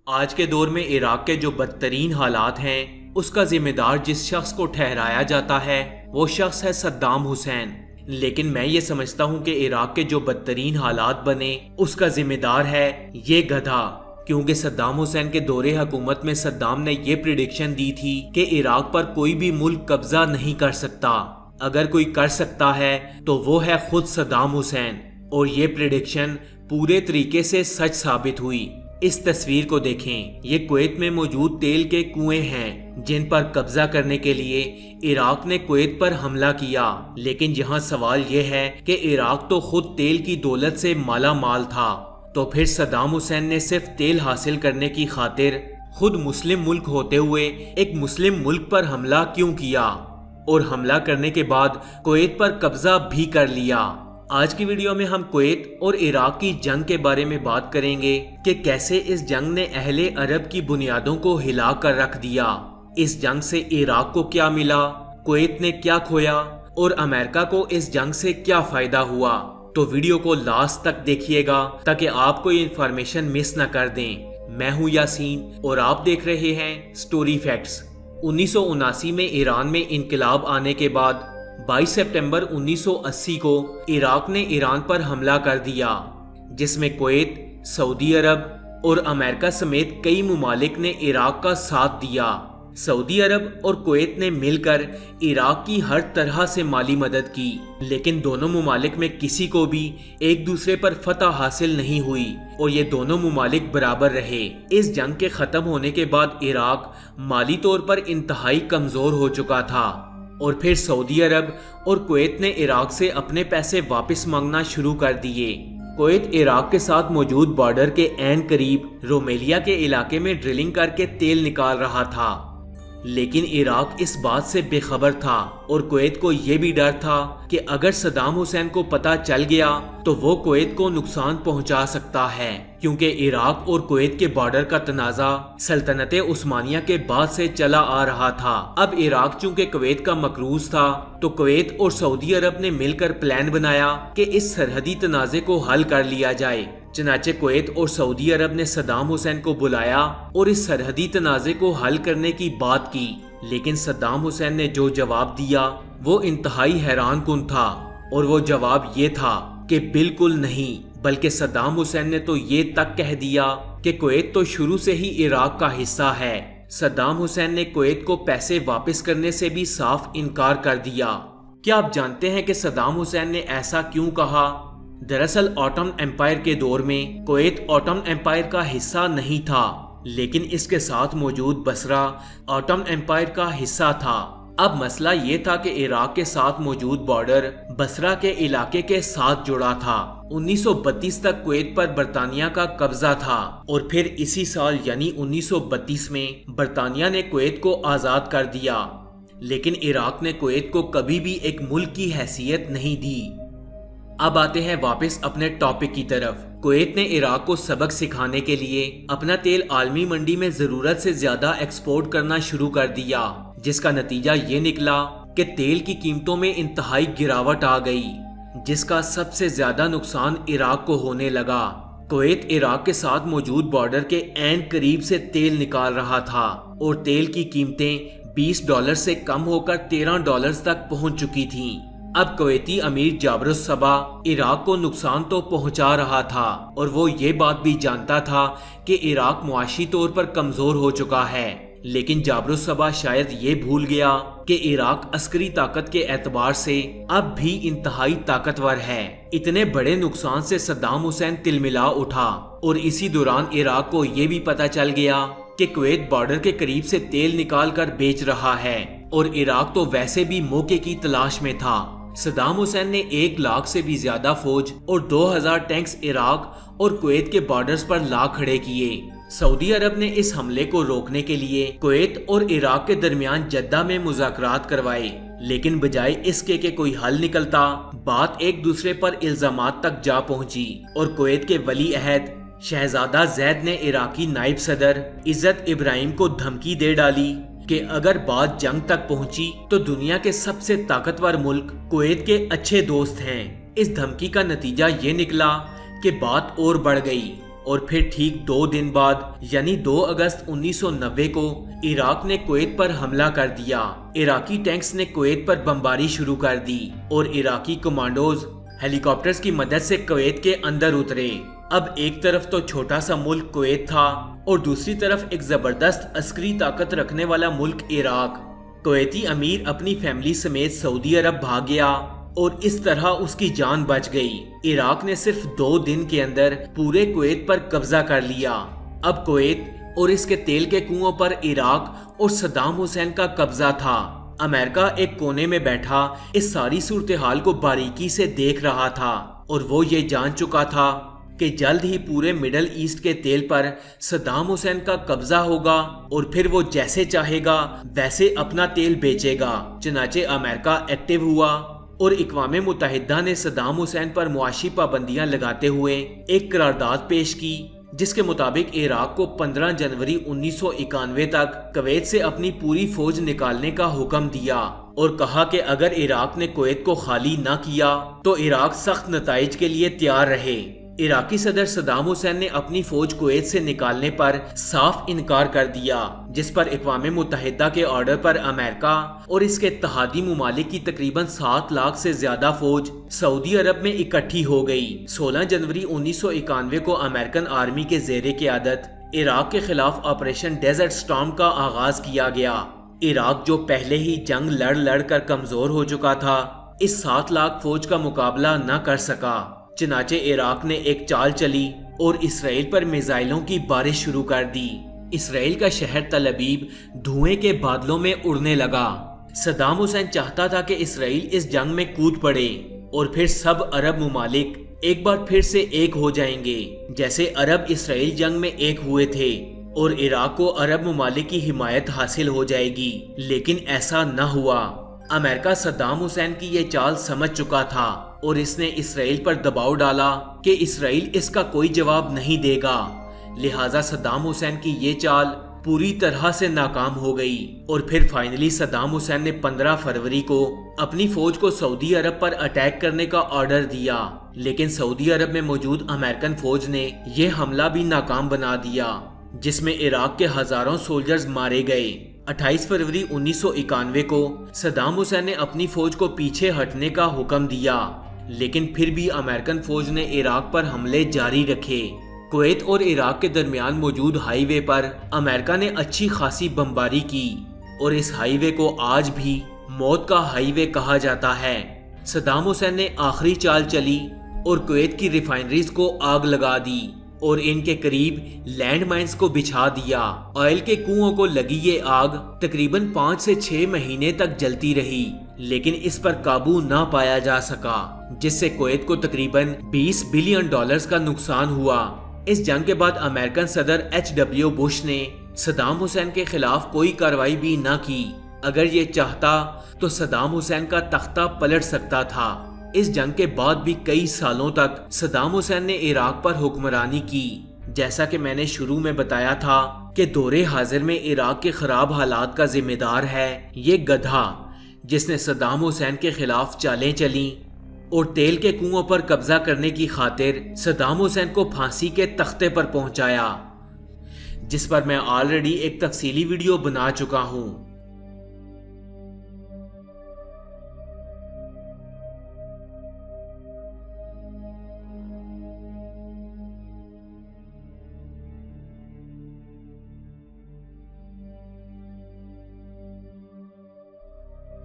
آج کے دور میں عراق کے جو بدترین حالات ہیں اس کا ذمہ دار جس شخص کو ٹھہرایا جاتا ہے وہ شخص ہے صدام حسین۔ لیکن میں یہ سمجھتا ہوں کہ عراق کے جو بدترین حالات بنے اس کا ذمہ دار ہے یہ گدھا، کیونکہ صدام حسین کے دور حکومت میں صدام نے یہ پریڈکشن دی تھی کہ عراق پر کوئی بھی ملک قبضہ نہیں کر سکتا، اگر کوئی کر سکتا ہے تو وہ ہے خود صدام حسین، اور یہ پریڈکشن پورے طریقے سے سچ ثابت ہوئی۔ اس تصویر کو دیکھیں، یہ کویت میں موجود تیل کے کنویں ہیں جن پر قبضہ کرنے کے لیے عراق نے کویت پر حملہ کیا، لیکن یہاں سوال یہ ہے کہ عراق تو خود تیل کی دولت سے مالا مال تھا، تو پھر صدام حسین نے صرف تیل حاصل کرنے کی خاطر خود مسلم ملک ہوتے ہوئے ایک مسلم ملک پر حملہ کیوں کیا، اور حملہ کرنے کے بعد کویت پر قبضہ بھی کر لیا۔ آج کی ویڈیو میں ہم کویت اور عراق کی جنگ کے بارے میں بات کریں گے کہ کیسے اس جنگ نے اہل عرب کی بنیادوں کو ہلا کر رکھ دیا، اس جنگ سے عراق کو کیا ملا، کویت نے کیا کھویا، اور امریکہ کو اس جنگ سے کیا فائدہ ہوا۔ تو ویڈیو کو لاسٹ تک دیکھیے گا تاکہ آپ کو یہ انفارمیشن مس نہ کر دیں۔ میں ہوں یاسین اور آپ دیکھ رہے ہیں سٹوری فیکٹس۔ 1979 میں ایران میں انقلاب آنے کے بعد 22 سپٹمبر 1980 کو عراق نے ایران پر حملہ کر دیا، جس میں کویت، سعودی عرب اور امریکہ سمیت کئی ممالک نے عراق کا ساتھ دیا۔ سعودی عرب اور کویت نے مل کر عراق کی ہر طرح سے مالی مدد کی، لیکن دونوں ممالک میں کسی کو بھی ایک دوسرے پر فتح حاصل نہیں ہوئی اور یہ دونوں ممالک برابر رہے۔ اس جنگ کے ختم ہونے کے بعد عراق مالی طور پر انتہائی کمزور ہو چکا تھا، اور پھر سعودی عرب اور کویت نے عراق سے اپنے پیسے واپس مانگنا شروع کر دیے۔ کویت عراق کے ساتھ موجود بارڈر کے عین قریب رومیلیا کے علاقے میں ڈرلنگ کر کے تیل نکال رہا تھا، لیکن عراق اس بات سے بے خبر تھا، اور کویت کو یہ بھی ڈر تھا کہ اگر صدام حسین کو پتہ چل گیا تو وہ کویت کو نقصان پہنچا سکتا ہے، کیونکہ عراق اور کویت کے بارڈر کا تنازع سلطنت عثمانیہ کے بعد سے چلا آ رہا تھا۔ اب عراق چونکہ کویت کا مقروض تھا تو کویت اور سعودی عرب نے مل کر پلان بنایا کہ اس سرحدی تنازع کو حل کر لیا جائے۔ چنانچہ کویت اور سعودی عرب نے صدام حسین کو بلایا اور اس سرحدی تنازع کو حل کرنے کی بات کی، لیکن صدام حسین نے جو جواب دیا وہ انتہائی حیران کن تھا، اور وہ جواب یہ تھا کہ بالکل نہیں، بلکہ صدام حسین نے تو یہ تک کہہ دیا کہ کویت تو شروع سے ہی عراق کا حصہ ہے۔ صدام حسین نے کویت کو پیسے واپس کرنے سے بھی صاف انکار کر دیا۔ کیا آپ جانتے ہیں کہ صدام حسین نے ایسا کیوں کہا؟ دراصل آٹم امپائر کے دور میں کویت آٹم امپائر کا حصہ نہیں تھا، لیکن اس کے ساتھ موجود بصرہ آٹم امپائر کا حصہ تھا۔ اب مسئلہ یہ تھا کہ عراق کے ساتھ موجود بارڈر بصرہ کے علاقے کے ساتھ جڑا تھا۔ 1932 تک کویت پر برطانیہ کا قبضہ تھا، اور پھر اسی سال یعنی 1932 میں برطانیہ نے کویت کو آزاد کر دیا، لیکن عراق نے کویت کو کبھی بھی ایک ملک کی حیثیت نہیں دی۔ اب آتے ہیں واپس اپنے ٹاپک کی طرف۔ کویت نے عراق کو سبق سکھانے کے لیے اپنا تیل عالمی منڈی میں ضرورت سے زیادہ ایکسپورٹ کرنا شروع کر دیا، جس کا نتیجہ یہ نکلا کہ تیل کی قیمتوں میں انتہائی گراوٹ آ گئی، جس کا سب سے زیادہ نقصان عراق کو ہونے لگا۔ کویت عراق کے ساتھ موجود بارڈر کے عین قریب سے تیل نکال رہا تھا، اور تیل کی قیمتیں $20 سے کم ہو کر $13 تک پہنچ چکی تھیں۔ اب کویتی امیر جابر الصباح عراق کو نقصان تو پہنچا رہا تھا، اور وہ یہ بات بھی جانتا تھا کہ عراق معاشی طور پر کمزور ہو چکا ہے، لیکن جابر الصباح شاید یہ بھول گیا کہ عراق عسکری طاقت کے اعتبار سے اب بھی انتہائی طاقتور ہے۔ اتنے بڑے نقصان سے صدام حسین تلملا اٹھا، اور اسی دوران عراق کو یہ بھی پتہ چل گیا کہ کویت بارڈر کے قریب سے تیل نکال کر بیچ رہا ہے، اور عراق تو ویسے بھی موقع کی تلاش میں تھا۔ صدام حسین نے 1 لاکھ سے بھی زیادہ فوج اور 2000 ٹینکس عراق اور کویت کے بارڈرز پر لا کھڑے کیے۔ سعودی عرب نے اس حملے کو روکنے کے لیے کویت اور عراق کے درمیان جدہ میں مذاکرات کروائے، لیکن بجائے اس کے کہ کوئی حل نکلتا، بات ایک دوسرے پر الزامات تک جا پہنچی، اور کویت کے ولی عہد شہزادہ زید نے عراقی نائب صدر عزت ابراہیم کو دھمکی دے ڈالی کہ اگر بات جنگ تک پہنچی تو دنیا کے سب سے طاقتور ملک کویت کے اچھے دوست ہیں۔ اس دھمکی کا نتیجہ یہ نکلا کہ بات اور بڑھ گئی۔ اور پھر ٹھیک 2 دن بعد یعنی 2 اگست 1990 کو عراق نے کویت پر حملہ کر دیا۔ عراقی ٹینکس نے کویت پر بمباری شروع کر دی اور عراقی کمانڈوز ہیلی کاپٹرز کی مدد سے کویت کے اندر اترے۔ اب ایک طرف تو چھوٹا سا ملک کویت تھا اور دوسری طرف ایک زبردست عسکری طاقت رکھنے والا ملک عراق۔ کویتی امیر اپنی فیملی سمیت سعودی عرب بھاگ گیا اور اس طرح اس کی جان بچ گئی۔ عراق نے صرف 2 دن کے اندر پورے کویت پر قبضہ کر لیا۔ اب کویت اور اس کے تیل کے کنووں پر عراق اور صدام حسین کا قبضہ تھا۔ امریکہ ایک کونے میں بیٹھا اس ساری صورتحال کو باریکی سے دیکھ رہا تھا اور وہ یہ جان چکا تھا کہ جلد ہی پورے مڈل ایسٹ کے تیل پر صدام حسین کا قبضہ ہوگا اور پھر وہ جیسے چاہے گا ویسے اپنا تیل بیچے گا۔ چنانچہ امریکہ ایکٹیو ہوا اور اقوام متحدہ نے صدام حسین پر معاشی پابندیاں لگاتے ہوئے ایک قرارداد پیش کی جس کے مطابق عراق کو 15 جنوری 1991 تک کویت سے اپنی پوری فوج نکالنے کا حکم دیا اور کہا کہ اگر عراق نے کویت کو خالی نہ کیا تو عراق سخت نتائج کے لیے تیار رہے۔ عراقی صدر صدام حسین نے اپنی فوج کویت سے نکالنے پر صاف انکار کر دیا، جس پر اقوام متحدہ کے آرڈر پر امریکہ اور اس کے اتحادی ممالک کی تقریباً 7 لاکھ سے زیادہ فوج سعودی عرب میں اکٹھی ہو گئی۔ 16 جنوری 1991 کو امریکن آرمی کے زیر قیادت عراق کے خلاف آپریشن ڈیزرٹ سٹارم کا آغاز کیا گیا۔ عراق جو پہلے ہی جنگ لڑ کر کمزور ہو چکا تھا، اس 7 لاکھ فوج کا مقابلہ نہ کر سکا۔ چنانچہ عراق نے ایک چال چلی اور اسرائیل پر میزائلوں کی بارش شروع کر دی۔ اسرائیل کا شہر تل ابیب دھوئیں کے بادلوں میں اڑنے لگا۔ صدام حسین چاہتا تھا کہ اسرائیل اس جنگ میں کود پڑے اور پھر سب عرب ممالک ایک بار پھر سے ایک ہو جائیں گے، جیسے عرب اسرائیل جنگ میں ایک ہوئے تھے، اور عراق کو عرب ممالک کی حمایت حاصل ہو جائے گی۔ لیکن ایسا نہ ہوا۔ امریکہ صدام حسین کی یہ چال سمجھ چکا تھا اور اس نے اسرائیل پر دباؤ ڈالا کہ اسرائیل اس کا کوئی جواب نہیں دے گا، لہٰذا صدام حسین کی یہ چال پوری طرح سے ناکام ہو گئی اور پھر فائنلی صدام حسین نے 15 فروری کو اپنی فوج کو سعودی عرب پر اٹیک کرنے کا آرڈر دیا، لیکن سعودی عرب میں موجود امریکن فوج نے یہ حملہ بھی ناکام بنا دیا، جس میں عراق کے ہزاروں سولجرز مارے گئے۔ 28 فروری 1991 کو صدام حسین نے اپنی فوج کو پیچھے ہٹنے کا حکم دیا، لیکن پھر بھی امریکن فوج نے عراق پر حملے جاری رکھے۔ کویت اور عراق کے درمیان موجود ہائی وے پر امریکہ نے اچھی خاصی بمباری کی اور اس ہائی وے کو آج بھی موت کا ہائی وے کہا جاتا ہے۔ صدام حسین نے آخری چال چلی اور کویت کی ریفائنریز کو آگ لگا دی اور ان کے قریب لینڈ مائنز کو بچھا دیا۔ آئل کے کنووں کو لگی یہ آگ تقریباً 5 سے 6 مہینے تک جلتی رہی، لیکن اس پر قابو نہ پایا جا سکا، جس سے کویت کو تقریباً $20 بلین کا نقصان ہوا۔ اس جنگ کے بعد امریکن صدر HW بش نے صدام حسین کے خلاف کوئی کارروائی بھی نہ کی۔ اگر یہ چاہتا تو صدام حسین کا تختہ پلٹ سکتا تھا۔ اس جنگ کے بعد بھی کئی سالوں تک صدام حسین نے عراق پر حکمرانی کی۔ جیسا کہ میں نے شروع میں بتایا تھا کہ دور حاضر میں عراق کے خراب حالات کا ذمہ دار ہے یہ گدھا، جس نے صدام حسین کے خلاف چالیں چلیں اور تیل کے کنووں پر قبضہ کرنے کی خاطر صدام حسین کو پھانسی کے تختے پر پہنچایا، جس پر میں آلریڈی ایک تفصیلی ویڈیو بنا چکا ہوں۔